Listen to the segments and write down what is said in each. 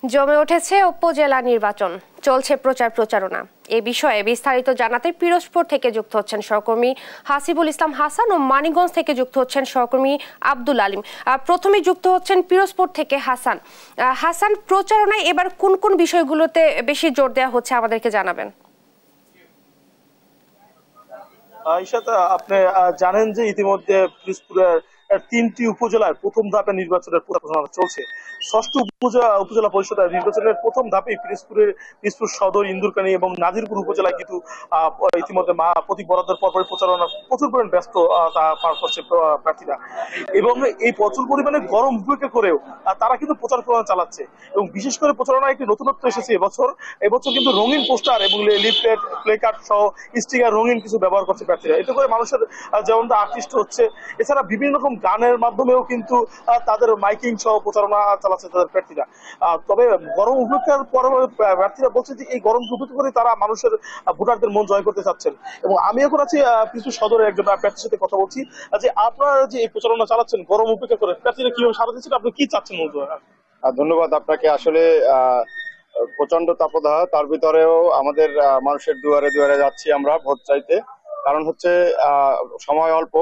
জমে উঠেছে উপজেলা নির্বাচন, চলছে প্রচারণা। এ বিষয়ে বিস্তারিত জানাতে পিরোজপুর থেকে যুক্ত হচ্ছেন সহকর্মী হাসিবুল ইসলাম হাসান ও মানিকগঞ্জ থেকে যুক্ত হচ্ছেন সহকর্মী আব্দুল আলিম। প্রথমে যুক্ত হচ্ছেন পিরোজপুর থেকে হাসান, প্রচারণায় এবার কোন কোন বিষয়গুলোতে বেশি জোর দেওয়া হচ্ছে আমাদেরকে জানাবেন। ইশাত, আপনি জানেন যে ইতিমধ্যে পিরোজপুরের 3টি উপজেলার প্রথম ধাপে নির্বাচনের প্রচারণা চলছে। 6টি উপজেলা পরিষদের নির্বাচনের প্রথম ধাপে পিরোজপুর সদর, ইন্দুরকানী এবং নাজিরপুর উপজেলায় কিন্তু ইতিমধ্যে প্রতীক বরাদ্দের পরপরই প্রচারণা প্রচুর পরিমাণ ব্যস্ত পার করছে প্রার্থীরা, এবং এই প্রচুর পরিমাণে গরম উপেক্ষা করেও তারা কিন্তু প্রচারণা চালাচ্ছে। এবং বিশেষ করে প্রচারণায় একটি নতুনত্ব এসেছে এবছর কিন্তু রঙিন পোস্টার এবং লিফলেট, প্লেকার্ড সহ স্টিকার, রঙিন কিছু ব্যবহার করছে প্রার্থীরা। এতে করে মানুষের যেমনটা আকৃষ্ট হচ্ছে, এছাড়া বিভিন্ন রকম গানের মাধ্যমেও কিন্তু তাদের মাইকিং সহ প্রচারণা চালাচ্ছে তাদের প্রার্থীরা। তবে গরম উপেক্ষার পর প্রার্থীরা বলছে যে এই গরম উপেক্ষা করে তারা মানুষের ভোটারদের মন জয় করতে চাচ্ছেন। এবং আমি এখন আছি পিরোজপুর সদরের একজন প্রার্থীর সাথে কথা বলছি যে আপনারা যে এই প্রচারণা চালাচ্ছেন গরম উপেক্ষা করে, প্রার্থীরা কিভাবে সাড়া দিচ্ছেন, আপনি কি চাচ্ছেন মূলত? ধন্যবাদ আপনাকে। আসলে প্রচন্ড তাপদাহ, তার ভিতরেও আমাদের মানুষের দুয়ারে দুয়ারে যাচ্ছি আমরা ভোট চাইতে। কারণ হচ্ছে সময় অল্প,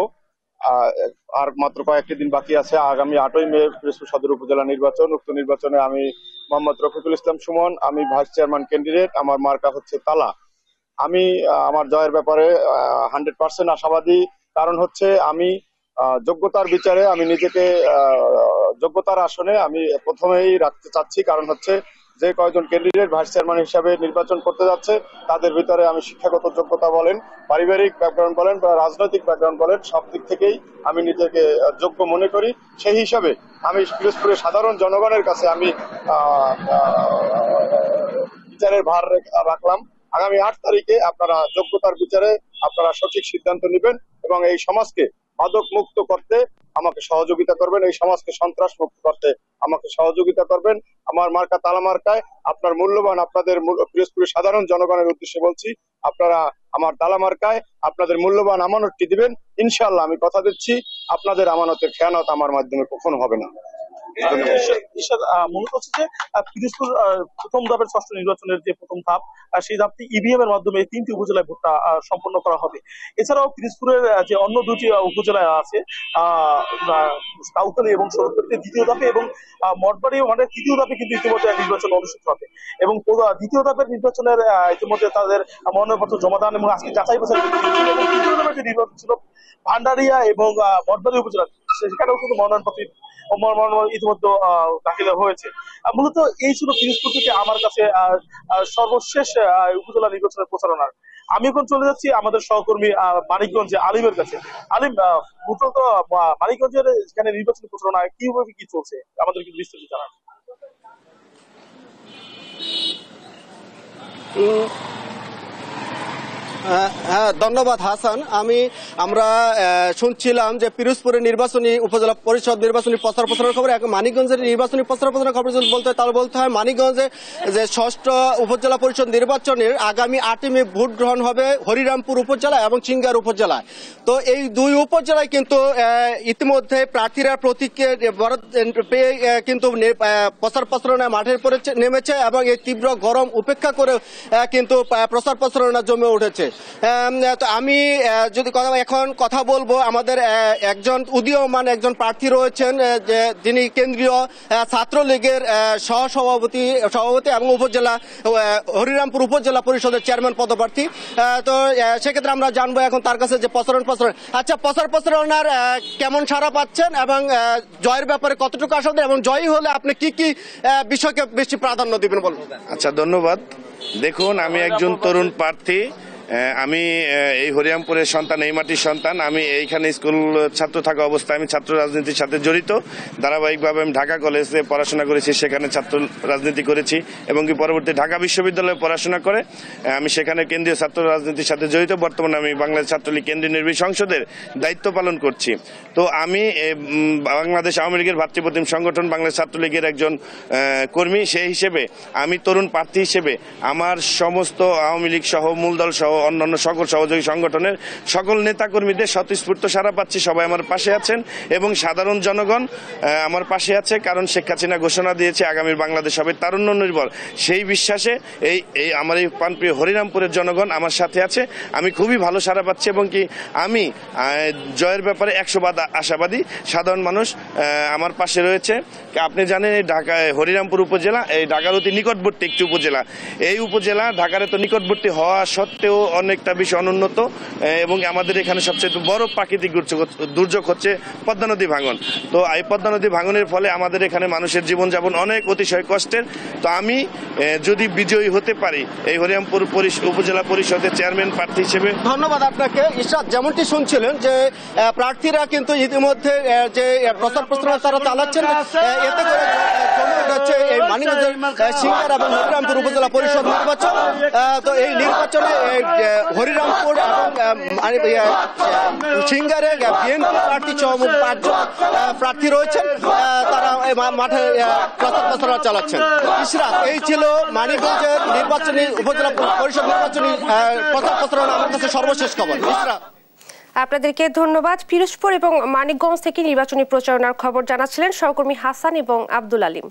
আর মাত্র কয়েকটি দিন বাকি আছে। আগামী 8ই মে পিরোজপুর সদর উপজেলা নির্বাচন। উক্ত নির্বাচনে আমি মোহাম্মদ রফিকুল ইসলাম সুমন, আমি ভাইস চেয়ারম্যান ক্যান্ডিডেট। আমার মার্কা হচ্ছে তালা। আমি আমার জয়ের ব্যাপারে 100% আশাবাদী। কারণ হচ্ছে আমি যোগ্যতার বিচারে আমি নিজেকে যোগ্যতার আসনে আমি প্রথমেই রাখতে চাচ্ছি। কারণ হচ্ছে যে কয়েকজন ক্যান্ডিডেট ভাইস চেয়ারম্যান হিসাবে নির্বাচন করতে যাচ্ছে, তাদের ভিতরে আমি শিক্ষাগত যোগ্যতা বলেন, পারিবারিক ব্যাকগ্রাউন্ড বলেন বা রাজনৈতিক ব্যাকগ্রাউন্ড বলেন, সব দিক থেকেই আমি নিজেকে যোগ্য মনে করি। সেই হিসাবে আমি পিরোজপুরের সাধারণ জনগণের কাছে আমি বিচারের ভার রাখলাম। আগামী 8 তারিখে আপনারা যোগ্যতার বিচারে আপনারা সঠিক সিদ্ধান্ত নেবেন এবং এই সমাজকে মাদক মুক্ত করতে আমাকে সহযোগিতা করবেন, এই সমাজকে সন্ত্রাস মুক্ত করতে আমাকে সহযোগিতা করবেন। আমার মার্কা তালা মার্কায় আপনার মূল্যবান, আপনাদের পিরোজপুরের সাধারণ জনগণের উদ্দেশ্যে বলছি, আপনারা আমার তালা মার্কায় আপনাদের মূল্যবান আমানতটি দিবেন। ইনশাআল্লাহ আমি কথা দিচ্ছি, আপনাদের আমানতের খেয়ানত আমার মাধ্যমে কখনো হবে না। মূলত হচ্ছে যে পিরোজপুর প্রথম ধাপের 6টি নির্বাচনের যে প্রথম ধাপ, সেই ধাপটি ইভিএম এর মাধ্যমে 3টি উপজেলায় ভোটটা সম্পন্ন করা হবে। এছাড়াও পিরোজপুরের যে অন্য 2টি উপজেলায় আছে, কাউখালী এবং শরৎপুরে দ্বিতীয় ধাপে এবং মঠবাড়ি ও তৃতীয় ধাপে কিন্তু ইতিমধ্যে নির্বাচন অনুষ্ঠিত হবে। এবং দ্বিতীয় ধাপের নির্বাচনের ইতিমধ্যে তাদের মনোনয়নপত্র জমা দান এবং আজকে যাচাই বাছাই তৃতীয় ধাপের যে নির্বাচন ছিল ভান্ডারিয়া এবং মঠবাড়ি উপজেলা, সেখানেও কিন্তু মনোনয়নপত্র ইতিমধ্যে দাখিল হয়েছে। মূলত এই ছিল পিরোজপুর থেকে আমার কাছে সর্বশেষ উপজেলা নির্বাচনের প্রচারণার। আমি এখন চলে যাচ্ছি আমাদের সহকর্মী মানিকগঞ্জে আলিমের কাছে। আলিম, মূলত মানিকগঞ্জের যেখানে নির্বাচনী প্রচারণা কিভাবে কি চলছে আমাদের কিন্তু বিস্তারিত জানান। হ্যাঁ, ধন্যবাদ হাসান। আমরা শুনছিলাম যে পিরোজপুরের নির্বাচনী উপজেলা পরিষদ নির্বাচনী প্রচার খবর। মানিকগঞ্জের নির্বাচনী প্রচার খবর বলতে হয় মানিকগঞ্জে যে 6ষ্ঠ উপজেলা পরিষদ নির্বাচনের আগামী 8ই মে ভোট গ্রহণ হবে হরিরামপুর উপজেলা এবং চিঙ্গার উপজেলায়। তো এই 2 উপজেলায় কিন্তু ইতিমধ্যে প্রার্থীরা প্রতীকের পেয়ে কিন্তু প্রচারণায় মাঠের পরে নেমেছে এবং এই তীব্র গরম উপেক্ষা করে কিন্তু প্রচারণা জমে উঠেছে। তো আমি যদি এখন কথা বলবো, আমাদের একজন উদীয়মান একজন প্রার্থী রয়েছেন যিনি কেন্দ্রীয় ছাত্রলীগের সভাপতি এবং উপজেলা হরিরামপুর উপজেলা পরিষদের চেয়ারম্যান পদপ্রার্থী। তো সেক্ষেত্রে আমরা জানবো এখন তার কাছে যে আচ্ছা, প্রচারণার কেমন সাড়া পাচ্ছেন এবং জয়ের ব্যাপারে কতটুকু আশা দেন এবং জয়ী হলে আপনি কি কি বিষয়কে বেশি প্রাধান্য দিবেন বলুন। আচ্ছা, ধন্যবাদ। দেখুন, আমি একজন তরুণ প্রার্থী। আমি এই হরিরামপুরের সন্তান, এই মাটির সন্তান। আমি এইখানে স্কুল ছাত্র থাকা অবস্থায় আমি ছাত্র রাজনীতির সাথে জড়িত। ধারাবাহিকভাবে আমি ঢাকা কলেজে পড়াশোনা করেছি, সেখানে ছাত্র রাজনীতি করেছি এবং কি পরবর্তী ঢাকা বিশ্ববিদ্যালয়ে পড়াশোনা করে আমি সেখানে কেন্দ্রীয় ছাত্র রাজনীতির সাথে জড়িত। বর্তমানে আমি বাংলাদেশ ছাত্রলীগ কেন্দ্রীয় নির্বাহী সংসদের দায়িত্ব পালন করছি। তো আমি বাংলাদেশ আওয়ামী লীগের ভাতৃপ্রতিম সংগঠন বাংলাদেশ ছাত্রলীগের একজন কর্মী। সেই হিসেবে আমি তরুণ প্রার্থী হিসেবে আমার সমস্ত আওয়ামী লীগ সহ মূলদল সহ অন্যান্য সকল সহযোগী সংগঠনের সকল নেতাকর্মীদের স্বতঃস্ফূর্ত সাড়া পাচ্ছি। সবাই আমার পাশে আছেন এবং সাধারণ জনগণ আমার পাশে আছে, কারণ শেখ হাসিনা ঘোষণা দিয়েছে আগামীর বাংলাদেশ হবে তারুণ্য নির্ভর। সেই বিশ্বাসে এই আমার এই প্রাণপ্রিয় হরিরামপুরের জনগণ আমার সাথে আছে। আমি খুবই ভালো সাড়া পাচ্ছি এবং কি আমি জয়ের ব্যাপারে 100% আশাবাদী। সাধারণ মানুষ আমার পাশে রয়েছে। আপনি জানেন এই ঢাকা হরিরামপুর উপজেলা এই ঢাকার অতি নিকটবর্তী একটি উপজেলা। এই উপজেলা ঢাকার এত নিকটবর্তী হওয়া সত্ত্বেও অনেকটা বেশি অনুন্নত এবং আমাদের এখানে সবচেয়ে বড় প্রাকৃতিক দুর্যোগ হচ্ছে পদ্মা নদী ভাঙন। তো এই পদ্মা নদী ভাঙনের ফলে আমাদের এখানে মানুষের জীবনযাপন অনেক অতিশয় কষ্টের। তো আমি যদি বিজয়ী হতে পারি এই হরিরামপুর উপজেলা পরিষদের চেয়ারম্যান প্রার্থী হিসেবে। ধন্যবাদ আপনাকে। ইশরাত, যেমনটি শুনছিলেন যে প্রার্থীরা কিন্তু ইতিমধ্যে যে প্রচার প্রচারণা তারা চালাচ্ছেন, এতে করে জমে উঠেছে এই মানিকগঞ্জের সিঙ্গার এবং হরিরামপুর উপজেলা পরিষদ নির্বাচন। তো এই নির্বাচনে হরিরামপুর এবং সিঙ্গারে বিএনপি প্রার্থী সহ 5 জন প্রার্থী রয়েছেন, তারা মাঠে প্রচার প্রচারণা চালাচ্ছেন। ইশরাত, এই ছিল মানিকগঞ্জের নির্বাচনী উপজেলা পরিষদ নির্বাচনী প্রচার প্রচারণা আমার কাছে সর্বশেষ খবর। ইশরাত, আপনাদেরকে ধন্যবাদ। পিরোজপুর এবং মানিকগঞ্জ থেকে নির্বাচনী প্রচারণার খবর জানাচ্ছিলেন সহকর্মী হাসান এবং আব্দুল আলিম।